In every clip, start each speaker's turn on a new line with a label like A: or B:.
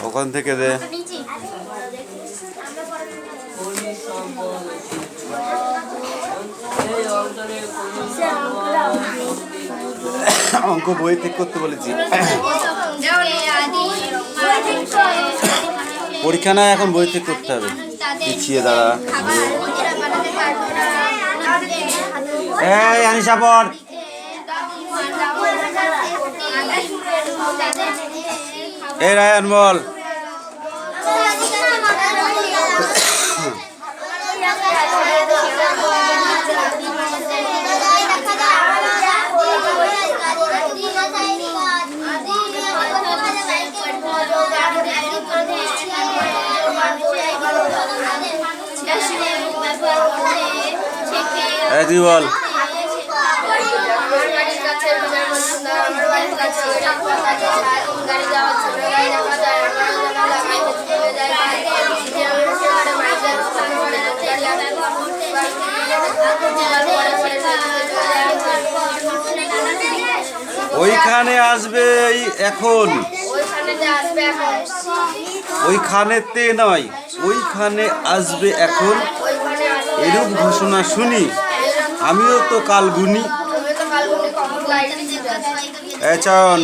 A: ওখান থেকে দে অঙ্ক বই ঠিক করতে বলেছি। পরীক্ষা না, এখন বই ঠিক করতে হবে। পিছিয়ে দাঁড়া। এই আনিশা পড়। এই রায়ান বল। তুই বল। ওইখানে আসবে এখন, ওইখানেতে নয়, ওইখানে আসবে এখন, এরূপ ঘোষণা শুনি আমিও তো কাল গুনি। চয়ন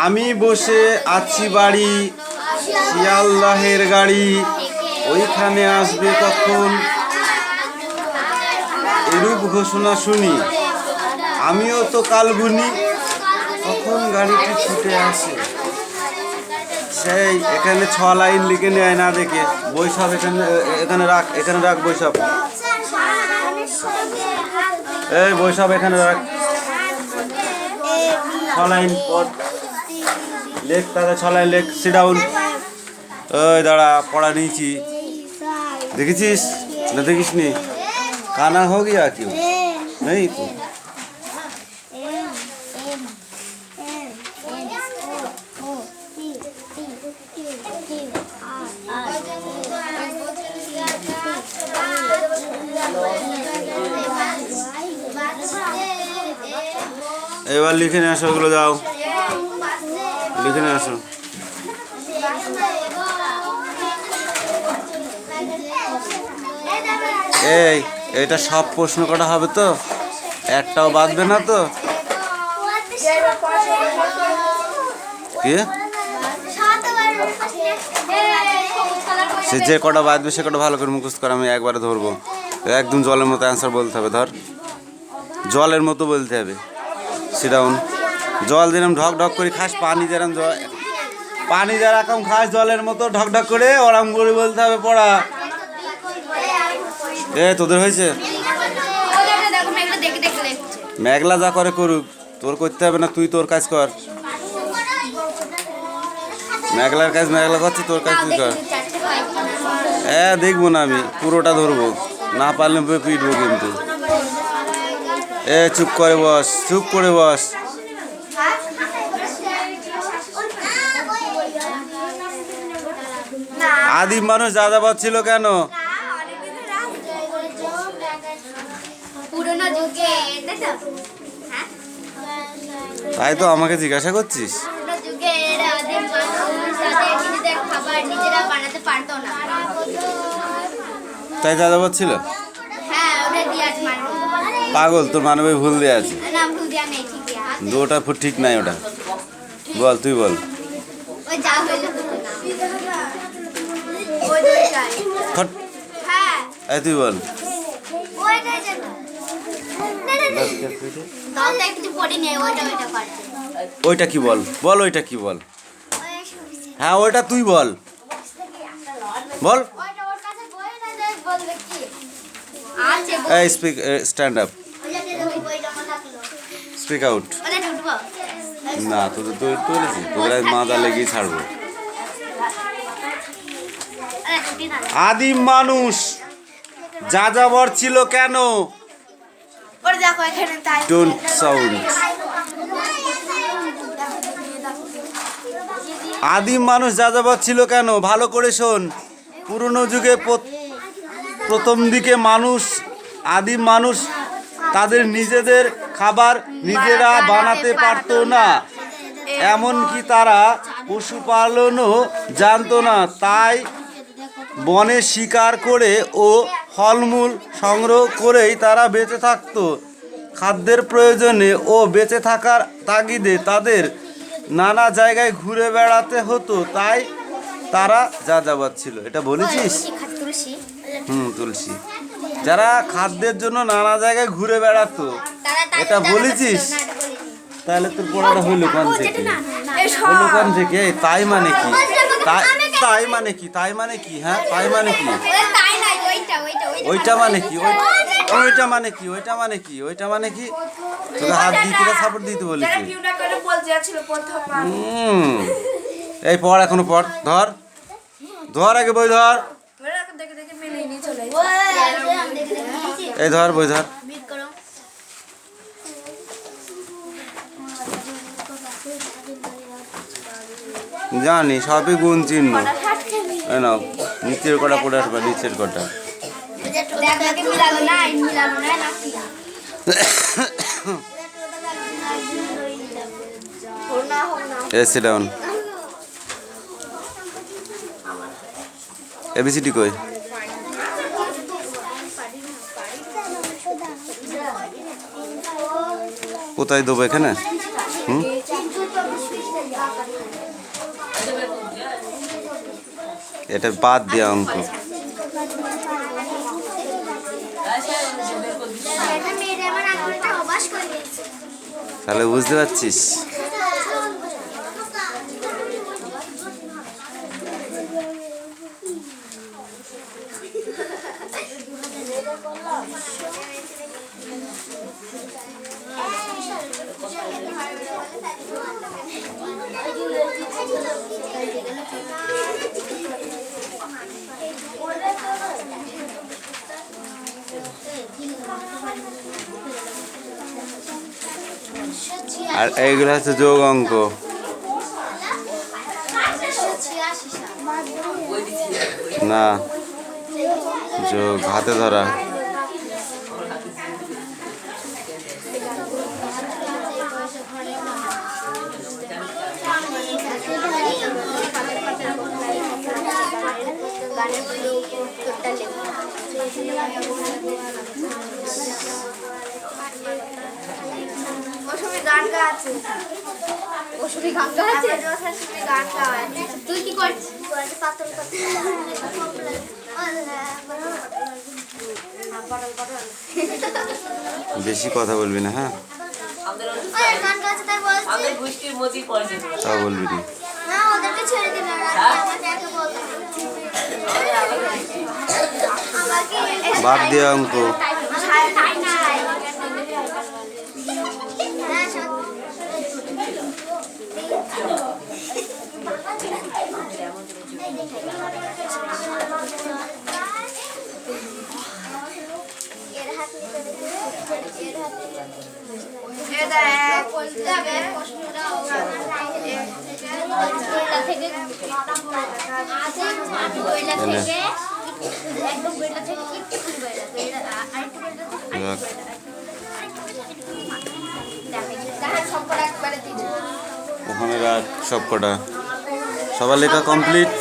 A: আমি বসে আছি বাড়ি, শিয়ালদাহের গাড়ি ওইখানে আসবে কখন, এরূপ ঘোষণা শুনি আমিও তো কাল গুনি। কখন গাড়িটি ছুটে আসে, সেই এখানে 6 লাইন লিখে নেয় না দেখে। বৈশাখ এখানে রাখ, এখানে রাখ বৈশাখ। এই বৈশাখ এখানে রাখ। 6 লাইন পড়, লেখ তাদের 6 লাইন লেখ। Sit down. ওই দাঁড়া, পড়া নিয়েছি, দেখেছিস না দেখিস নি? কানা হো গিয়া কেউ নেই তো। এবার লিখে নিয়ে আসো, ওগুলো যাও লিখে নিয়ে আসো। এই এটা সব প্রশ্ন করা হবে তো, একটাও বাদবে না তো? কি সে যে কটা বাদবে সে কটা ভালো করে মুখস্থ করে, আমি একবারে ধরবো। একদম জলের মতো অ্যান্সার বলতে হবে, ধর জলের মতো বলতে হবে। Sit down. জল যেরকম ঢক ঢক করে খাস, পানি যেরকম পানি যেরকম খাস জলের মতো ঢক ঢক করে ওরকম করে বলতে হবে পড়া। তোদের হয়েছে? মেঘলা যা করে করুক, তোর করতে হবে না, তুই তোর কাজ কর। মেঘলার কাজ মেঘলা করছে, তোর কাজ তুই কর। দেখবো না, আমি পুরোটা ধরবো, না পারলে পিটবো কিন্তু। চুপ করে বস, চুপ করে বস। আদিম মানুষ যাযাবর ছিল কেন? তাই তো আমাকে জিজ্ঞাসা করছিস? তাই যাযাবর ছিল? পাগল, তোর মানবে ভুল দেওয়া আছে। ওটা ঠিক নাই, ওটা বল, তুই বল। তুই বল। ওইটা কি বল, বল ওইটা কি বল। হ্যাঁ ওইটা তুই বল। বল।
B: ওইটা ওর কাছে বইটা দে, বলবে কি? আছে
A: এই স্পিক, স্ট্যান্ড আপ,
B: বইটা আমার থাকলো।
A: Speak out.
B: ওটা ঢুকবো।
A: না তুই তুলেছি তোরা মাজা লেগেই ছাড়বো।
B: আরে ঢুকি না।
A: আদিম মানুষ যাযাবর ছিল কেন?
B: ওর দেখো এখানে তাই।
A: Don't sound. আদিম মানুষ যাযাবর ছিল কেন? ভালো করে শোন। পুরনো যুগে প্রথম দিকে আদিম মানুষ তাদের নিজেদের খাবার নিজেরা বানাতে পারতো না, এমনকি তারা পশুপালনও জানতো না। তাই বনে শিকার করে ও ফলমূল সংগ্রহ করেই তারা বেঁচে থাকতো। খাদ্যের প্রয়োজনে ও বেঁচে থাকার তাগিদে তাদের নানা জায়গায় ঘুরে বেড়াতে হতো, তাই তারা যাযাবর ছিল। এটা বলেছিস? তুলসী। যারা খাদ্যের জন্য নানা জায়গায় ঘুরে বেড়াতো, এটা বলেছিস? তাহলে তোর পড়াটা হইলো কোন থেকে? হইলো কোন থেকে? তাই মানে কি? তাই মানে কি? তাই মানে কি? হ্যাঁ, তাই মানে কি? ওইটা মানে কি? ওইটা মানে কি? ওইটা মানে কি? ওইটা মানে কি? তোকে হাত দিয়ে কিরা সাপোর্ট দিতে বলেছি? এই পড়, এখনো পড়। ধর ধর, আগে বই ধর। এই ধর বই ধর। জানি সবই গুণ চিহ্ন। নাও, নিচের কটা পড়ে আসবা, নিচের কটা। sit down. ABCD কই? কোথায় দেবো? এখানে? এটা বাদ দেওয়া অঙ্ক। তাহলে বুঝতে পারছিস? আর এইগুলো হচ্ছে যোগ অঙ্ক। না, যোগ হাতে ধরা।
B: তুই কি করছিস?
A: বেশি কথা বলবি না, হ্যাঁ? তা বলবি না। বাদ দিয়ে অঙ্ক। ওখানে রাখ সব কটা। সবার লেখা কমপ্লিট?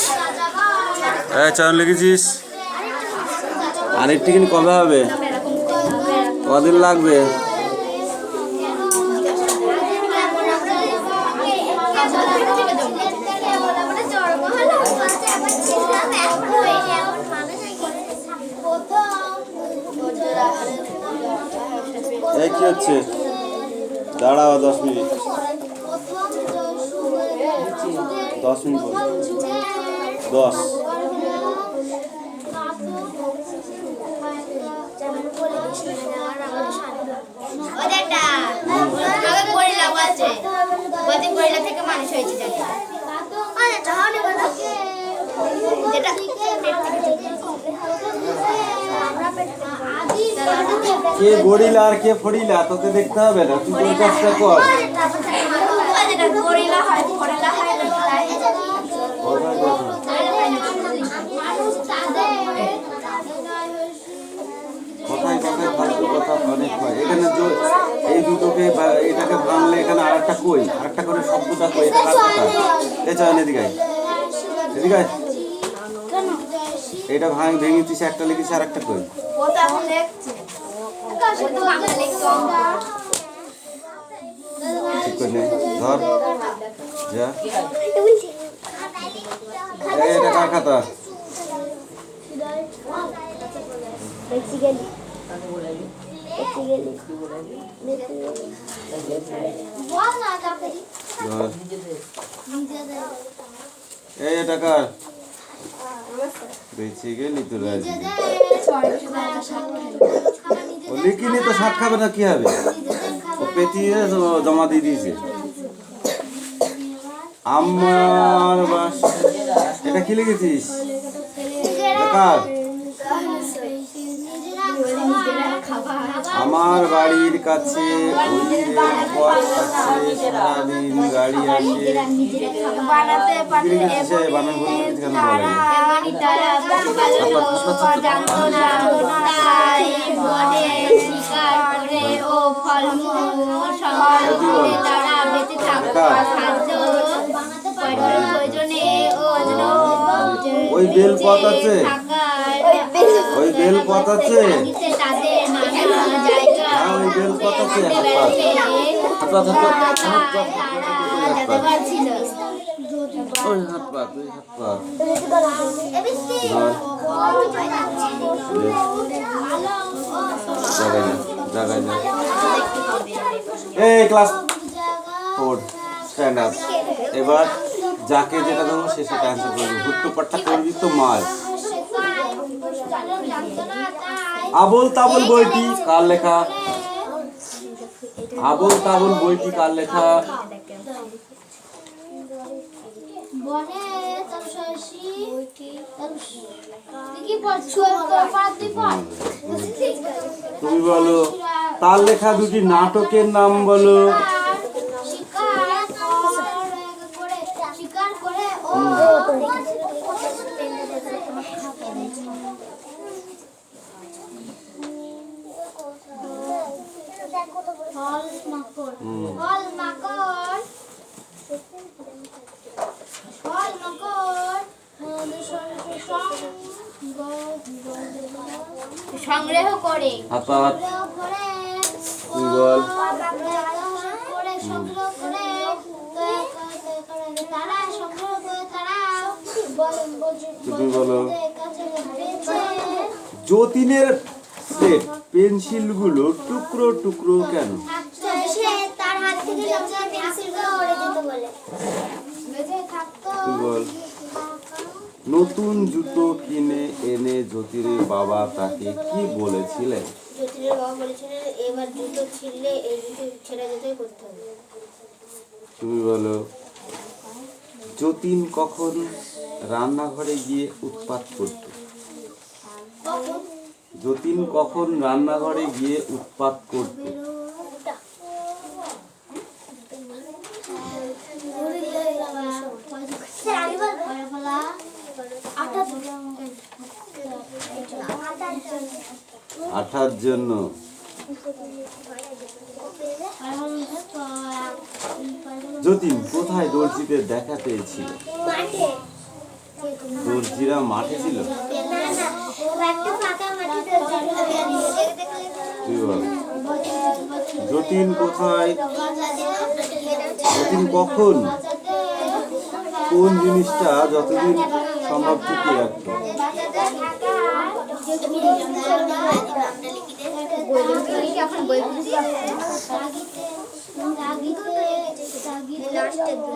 A: চার লিখেছিস? আরেকটি কিন্তু কবে হবে? কদিন লাগবে? এই কি হচ্ছে? দাঁড়াও 10 মিনিট। 10 মিনিট 10
B: ওদেরটা আগে গরিলা বলছে বলতে গরিলা থেকে মানুষ হয়েছে জানি ওদেরটা হলে বলো যেটা পেট থেকে
A: কে গরিলা আর কে ফড়িলা তোকে দেখতে হবে না, তুই তোর কাজটা কর।
B: ওদেরটা গরিলা হয় ফড়িলা হয় না তাই
A: কোথায় কথা? কথায় কথায় ফালতু কথা অনেক হয় এখানে। এই দুটোকে এটাকে ভাঙলে এখানে আরেকটা কই, আরেকটা করে শব্দটা কই, এটা কার কথা? এ চয়ন এদিকে আয়, এদিকে আয়। এটা ভেঙেছিস, একটা লিখেছিস, আর একটা কই।
B: ওটা এখন দেখছে
A: ঠিক করে নে, ধর যা। এটা কার খাতা? ধর। এটা কার? বেঁচে গেলি তো রাজি। ও লিখিনি তো, শাক খাবে না কি হবে? ও পেতিয়ে জমা দিয়ে দিয়েছে। আমার বাস, এটা কি লিখেছিস? কার? আমার বাড়ির কাছে ওই রেলপথ আছে, সারাদিন গাড়ি আসে।
B: বানাতে পারলে
A: বানান ভুল করেছিস কেন বলা যায়?
B: তারা জানতো না তাই বনে শিকার করে ও ফলমূল সংগ্রহ করে তারা বেঁচে থাকতো খাদ্য প্রয়োজনে
A: ওই বেলপথ আছে, ওই বেলপথ আছে,
B: তাদের নানা জায়গা
A: ওই বেলপথ আছে।
B: যেতে পারছিল
A: ওই হাত পা, তুই হাত পা। জায়গায় না। এই ক্লাস 4 স্ট্যান্ড আপ। এবার যাকে যেটা দেবো সে সেটা অ্যান্সার করবি। হুট্টু পাট্টা করবি তো মার। আবোল তাবোল বইটি কার লেখা? আবোল তাবোল বইটি কার লেখা? তুমি বলো তার লেখা দুটি নাটকের নাম বলো।
B: সংগ্রহ করে
A: হাত তুই বল। তুমি বলো যতীনের সেট পেন্সিলগুলো টুকরো টুকরো কেন?
B: তার হাত থেকে পেন্সিলগুলো উড়ে যেতে বলে।
A: তুই বল। নতুন জুতো কিনে এনে যতীনের বাবা তাকে কি বলেছিলেন?
B: যতীনের বাবা বলেছিলেন এবার জুতো ছিঁড়লে এই জুতো ছেড়ে যেতেই করতে হবে।
A: তুমি বলো যতীন কখন রান্নাঘরে গিয়ে উৎপাত করত? যতীন কখন রান্নাঘরে গিয়ে উৎপাত করত? আঠার জন্য। যতীন কোথায় দর্জিদের দেখা পেয়েছিল? দর্জিরা মাঠে ছিল। যতীন কোথায়, যতীন কখন কোন জিনিসটা যতদিন সম্ভব টিকিয়ে রাখতো?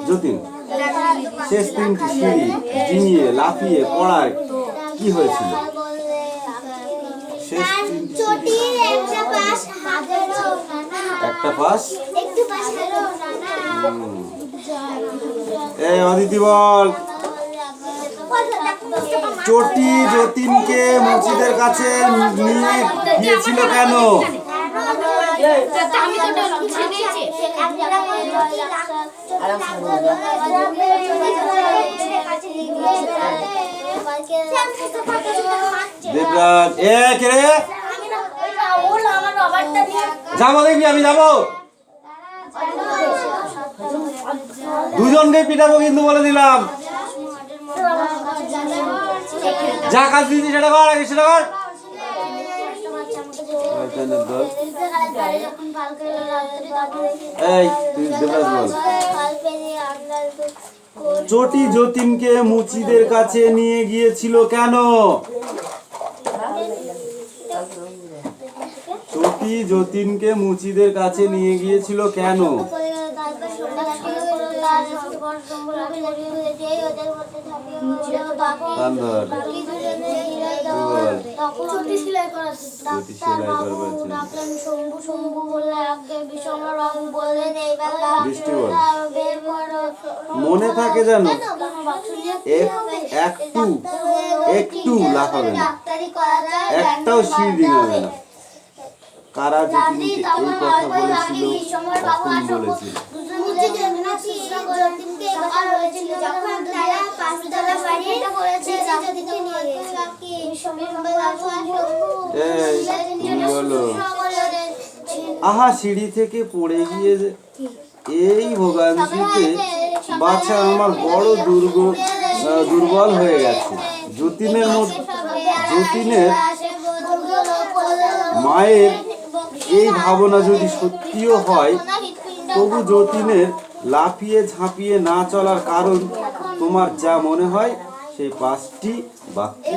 A: যতীন শেষ তিনটি সিঁড়ি ডিঙিয়ে লাফিয়ে পড়ায় কি হয়েছিল? শেষ তিনটি সিঁড়ি একটা পাস।
B: একটু পাস করো না না
A: এই অদিতি বল, চটি যতীনকে মুচিদের কাছে নিয়ে গিয়েছিল কেন?
B: আমি তো মুছে দিয়েছি
A: দেবরাজ এ কে রে? যাবো দেখবি, আমি যাবো। দুজনকে পিটাবো কিন্তু বলে দিলাম। যা কাজ দিয়েছি সেটা কর, আগে সেটা কর। এই তুই দেবরাজ বল, চটি যতীনকে মুচিদের কাছে নিয়ে গিয়েছিল কেন? চটি যতীনকে মুচিদের কাছে নিয়ে গিয়েছিল কেন? মনে থাকে জানো, একটু একটু লাফাবে না, একটাও শির দিবে না। কারা যতীনকে এই কথা বলেছিল, কখন বলেছিল? বলো, আহা সিঁড়ি থেকে পড়ে গিয়ে এই ভোগান্তিতে বাচ্চা আমার বড় দুর্বল হয়ে গেছে। যতীনের মায়ের এই ভাবনা যদি সত্যিও হয়, তবু যতীনের লাফিয়ে ঝাঁপিয়ে না চলার কারণ তোমার যা মনে হয় সেই 5টি বাক্যে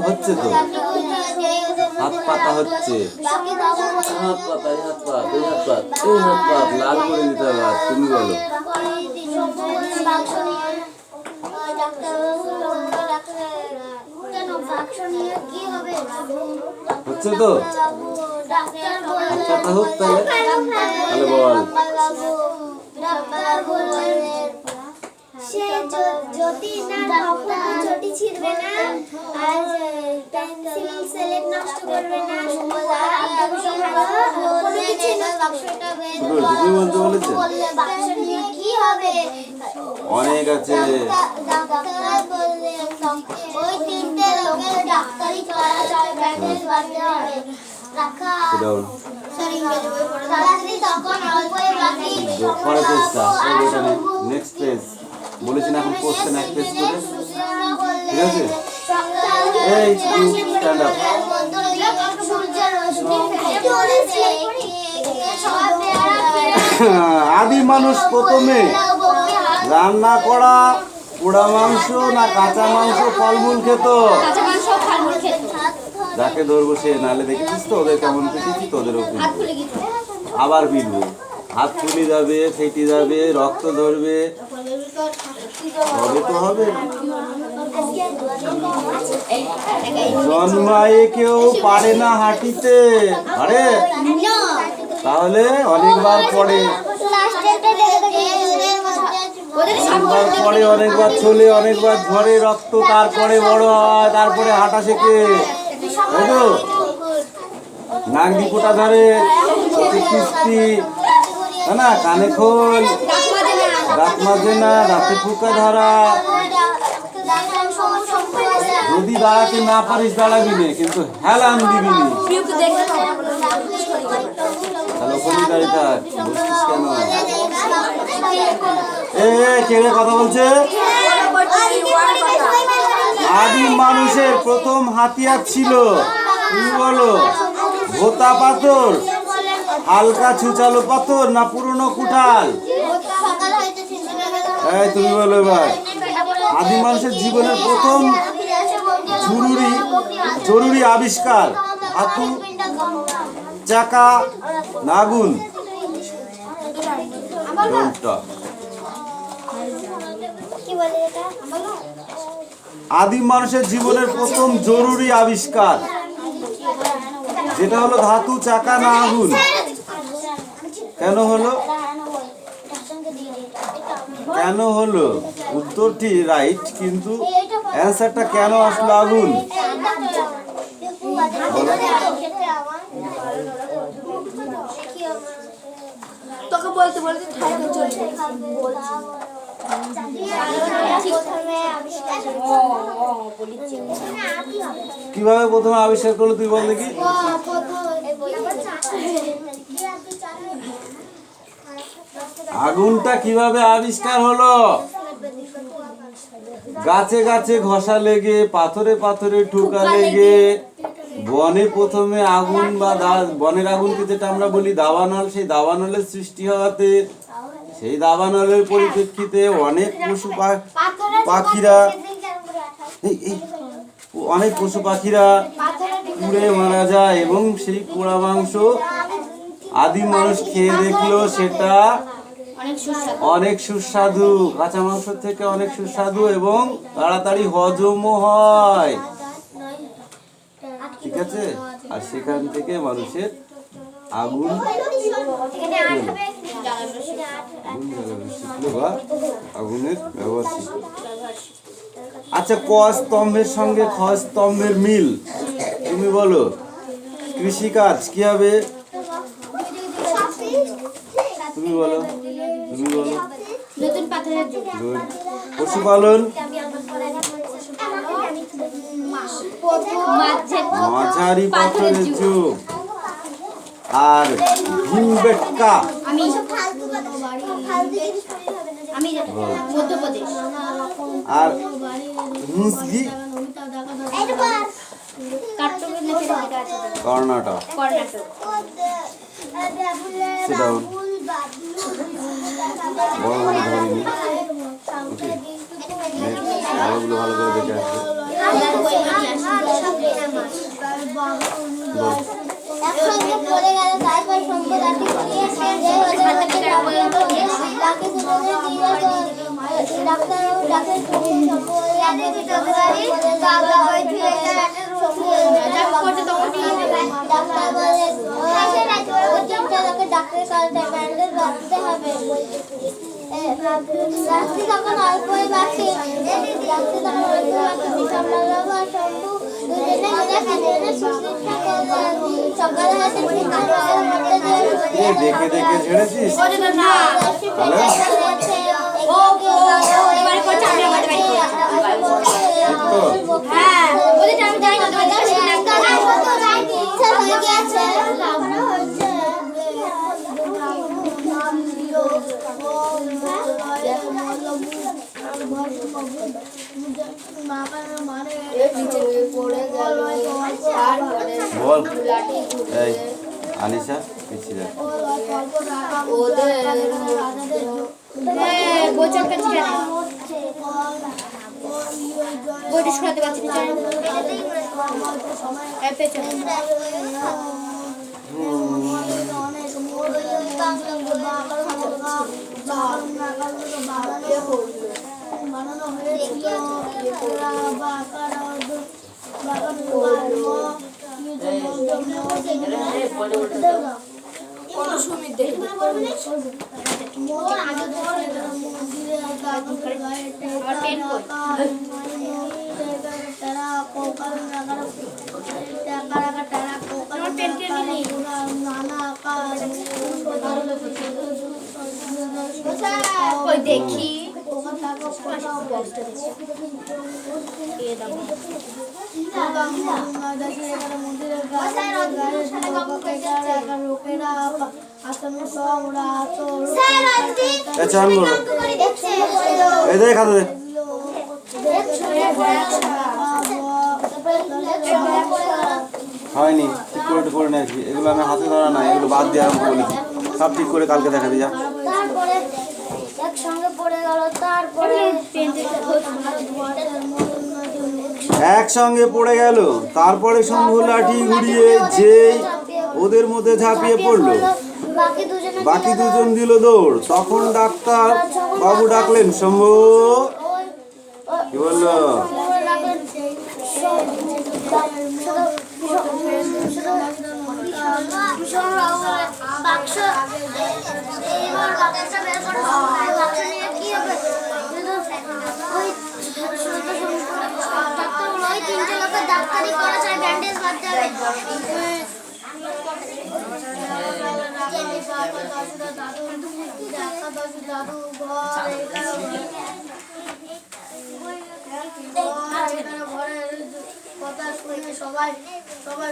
A: হচ্ছে তো হাত পাতা হচ্ছে, হাত পাতা, হাত পাত, এই হাত পাত, এই হাত পাত লাল করে দিতে হবে। আর তুমি বলো, হচ্ছে তো হাত পাতা হোক তাহলে, তাহলে বল।
B: সে যদি না চটি ছিড়বে না, আর পেন্সিল স্লেট নষ্ট করবে না, বাক্স নিয়ে কি হবে?
A: অনেক আছে।
B: ওই 3টে লোকের ডাক্তারি করা যায়, ব্যান্ডেজ বাঁধতে হবে।
A: নেক্সট পেজ বলেছি না, এখন কোশ্চেন এক পেজ করে, ঠিক আছে? এই স্ট্যান্ড আপ। আদি মানুষ প্রথমে রান্না করা পোড়া মাংস না কাঁচা মাংস ফলমূল খেত? যাকে ধরবো সে, নালে দেখেছিস তো ওদের কেমন পেটেছি, তোদেরও আবার পিটবো, হাত ফুলে যাবে, ফেটে যাবে, রক্ত ধরবে, হবে তো হবে। জন্মায়ে কেউ পারে না হাঁটিতে, আরে তাহলে অনেকবার পড়ে, অনেকবার চলে, অনেকবার ঝরে রক্ত, তারপরে বড় হয়, তারপরে হাঁটা শেখে, তাই তো? নাক দি পোটা ধরে, কিস্তি, তাই না? কানে খোল, দাঁত মাজে না, দাঁতে পোকা ধরা। যদি দাঁড়াতে না পারিস দাঁড়াবি না, কিন্তু হেলান দিবি না। তাহলে ওখানে দাঁড়িয়ে থাক, বলছিস কেন? কে কথা বলছে? আদিম মানুষের প্রথম হাতিয়ার ছিল, তুমি বলো, ভোতা পাথর, হালকা ছুচালো পাথর না পুরনো কুঠাল? এই তুমি বলো এবার। আদিম মানুষের জীবনের প্রথম জরুরি আবিষ্কার, হাতু, চাকা, নাগুন।
B: বলে এটা বলো
A: আদিম মানুষের জীবনের প্রথম জরুরি আবিষ্কার যেটা হলো ধাতু, চাকা না আগুন? কেন হলো? কেন হলো? উত্তরটি রাইট, কিন্তু অ্যান্সারটা কেন আসলো আগুন?
B: তোকে বলতে বলতে থাইকে চলে
A: কিভাবে প্রথমে আবিষ্কার করলো তুই বল দেখি। আগুনটা কিভাবে আবিষ্কার হলো? গাছে গাছে ঘষা লেগে, পাথরে পাথরে ঠুকা লেগে, বনে প্রথমে আগুন বা বনের আগুনকে যেটা আমরা বলি দাবানল, সেই দাবানলের সৃষ্টি হওয়াতে সেই দাবানলের পরিপ্রেক্ষিতে অনেক পাখিরা অনেক পশু পাখিরা পুড়ে মারা যায় এবং সেই পোড়া মাংস আদিম মানুষ খেয়ে দেখলো সেটা অনেক সুস্বাদু, কাঁচা মাংস থেকে অনেক সুস্বাদু এবং তাড়াতাড়ি হজমও হয়, ঠিক আছে? আর সেখান থেকে মানুষের আগুন শিখলো বা আগুনের ব্যবহার শিখলো। আচ্ছা, ক স্তম্ভের সঙ্গে খ স্তম্ভের মিল তুমি বলো। কৃষিকাজ কি হবে? তুমি বলো, তুমি বলো।
B: নতুন পাথরের যুগ।
A: পশুপালন মাঝারি পাথরের যুগ। আর ভীমবেটকা
B: আমি মধ্যপ্রদেশ।
A: আর মুসগি কর্ণাটক। সেটাও বড় বড় ধরিনি। ওকে, ভালোগুলো ভালো করে দেখে আসবে।
B: একসঙ্গে পড়ে গেল, তারপর সম্পদাটি ডাক্তার ডাক্তারের বাঁধতে হবে। রাত্রি তখন অল্পই বাকি, রাত্রি তখন অল্পই বাকি। শম্ভু দুজনে সকালে হাতে
A: দেখে দেখে ছেড়েছিস। বল এই আনিশা পিছিয়ে
B: বানানো হয়েছিল। দেখি
A: হয়নি, ঠিক করে করে নিয়েছি। এগুলো আমি হাতে ধরা না, এগুলো বাদ দিয়ে আরম্ভ করেছি। সব ঠিক করে কালকে দেখাবি যা।
B: একসঙ্গে পড়ে গেল, তারপরে
A: একসঙ্গে পড়ে গেল, তারপরে শম্ভু লাঠি ঘুরিয়ে যে ওদের মধ্যে ঝাঁপিয়ে পড়লো। বাকি দুজন দিল দৌড়। তখন ডাক্তার বাবু ডাকলেন, শম্ভু কি বললো?
B: ডাক্তারি করা যায়, ব্যান্ডেজ বাদ যাবে। সবাই সবাই